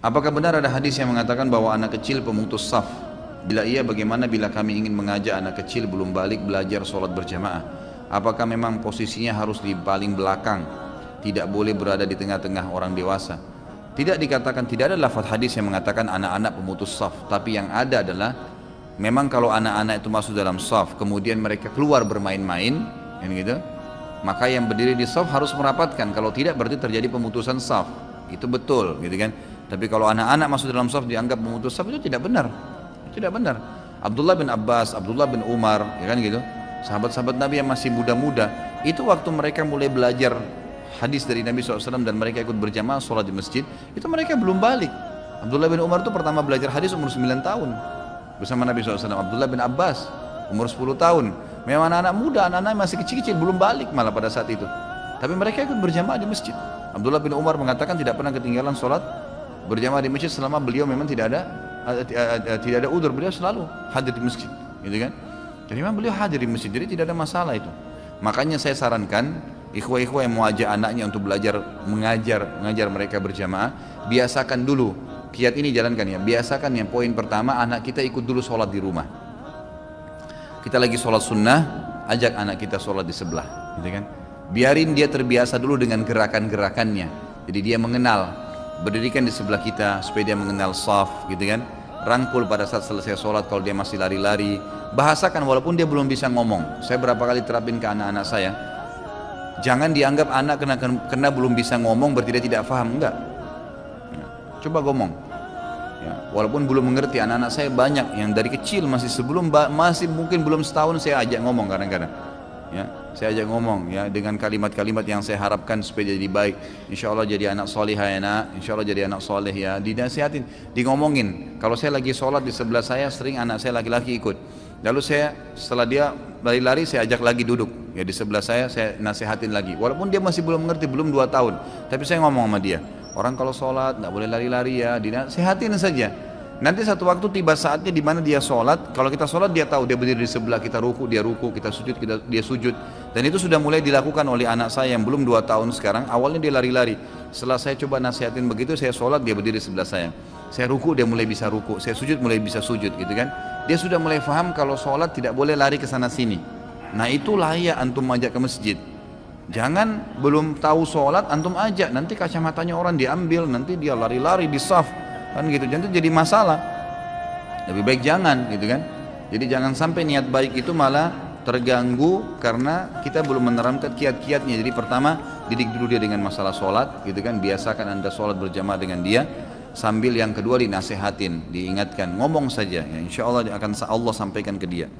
Apakah benar ada hadis yang mengatakan bahwa anak kecil pemutus saf? Bila iya, bagaimana bila kami ingin mengajak anak kecil belum balik belajar sholat berjamaah? Apakah memang posisinya harus di paling belakang? Tidak boleh berada di tengah-tengah orang dewasa? Tidak dikatakan, tidak ada lafaz hadis yang mengatakan anak-anak pemutus saf. Tapi yang ada adalah, memang kalau anak-anak itu masuk dalam saf, kemudian mereka keluar bermain-main, kan gitu, maka yang berdiri di saf harus merapatkan. Kalau tidak, berarti terjadi pemutusan saf. Itu betul, gitu kan? Tapi kalau anak-anak masuk dalam saf dianggap memutus saf, itu tidak benar. Tidak benar. Abdullah bin Abbas, Abdullah bin Umar, ya kan gitu. Sahabat-sahabat Nabi yang masih muda-muda, itu waktu mereka mulai belajar hadis dari Nabi SAW dan mereka ikut berjamaah sholat di masjid, itu mereka belum balik. Abdullah bin Umar itu pertama belajar hadis umur 9 tahun bersama Nabi SAW. Abdullah bin Abbas umur 10 tahun. Memang anak-anak muda, anak-anak masih kecil-kecil, belum balik malah pada saat itu. Tapi mereka ikut berjamaah di masjid. Abdullah bin Umar mengatakan tidak pernah ketinggalan sholat berjamaah di masjid selama beliau memang tidak ada udzur, beliau selalu hadir di masjid, gitu kan? Jadi memang beliau hadir di masjid, jadi tidak ada masalah itu. Makanya saya sarankan ikhwah-ikhwah yang mau ajak anaknya untuk belajar mengajar mereka berjamaah, biasakan dulu kiat ini, jalankan ya. Biasakan yang poin pertama, anak kita ikut dulu sholat di rumah. Kita lagi sholat sunnah, ajak anak kita sholat di sebelah, gitu kan? Biarin dia terbiasa dulu dengan gerakan-gerakannya, jadi dia mengenal. Berdirikan di sebelah kita supaya dia mengenal saf, gitu kan. Rangkul pada saat selesai sholat kalau dia masih lari-lari. Bahasakan walaupun dia belum bisa ngomong. Saya berapa kali terapin ke anak-anak saya, jangan dianggap anak kena belum bisa ngomong berarti dia tidak paham, enggak. Ya, coba ngomong. Ya, walaupun belum mengerti, anak-anak saya banyak yang dari kecil masih mungkin belum setahun saya ajak ngomong kadang-kadang. Ya, saya ajak ngomong ya dengan kalimat-kalimat yang saya harapkan supaya jadi baik. Insya Allah jadi anak solihah ya nak, insya Allah jadi anak soleh ya. Dinasihatin, di ngomongin. Kalau saya lagi sholat di sebelah saya, sering anak saya laki-laki ikut. Lalu saya setelah dia lari-lari, saya ajak lagi duduk ya di sebelah saya nasihatin lagi. Walaupun dia masih belum mengerti, belum 2 tahun, tapi saya ngomong sama dia, orang kalau sholat nggak boleh lari-lari ya, dinasihatin saja. Nanti satu waktu tiba saatnya di mana dia sholat. Kalau kita sholat dia tahu, dia berdiri di sebelah kita, ruku dia ruku, kita sujud dia sujud. Dan itu sudah mulai dilakukan oleh anak saya yang belum 2 tahun sekarang. Awalnya dia lari-lari. Setelah saya coba nasihatin begitu, saya sholat dia berdiri di sebelah saya. Saya ruku dia mulai bisa ruku, saya sujud mulai bisa sujud, gitu kan. Dia sudah mulai paham kalau sholat tidak boleh lari ke sana sini. Nah itu layak antum ajak ke masjid. Jangan belum tahu sholat antum ajak, nanti kacamatanya orang diambil, nanti dia lari-lari di saf, kan gitu, jadi masalah. Lebih baik jangan, gitu kan. Jadi jangan sampai niat baik itu malah terganggu karena kita belum menerapkan kiat-kiatnya. Jadi pertama, didik dulu dia dengan masalah sholat, gitu kan. Biasakan anda sholat berjamaah dengan dia. Sambil yang kedua dinasehatin, diingatkan, ngomong saja ya, insya Allah akan Allah sampaikan ke dia.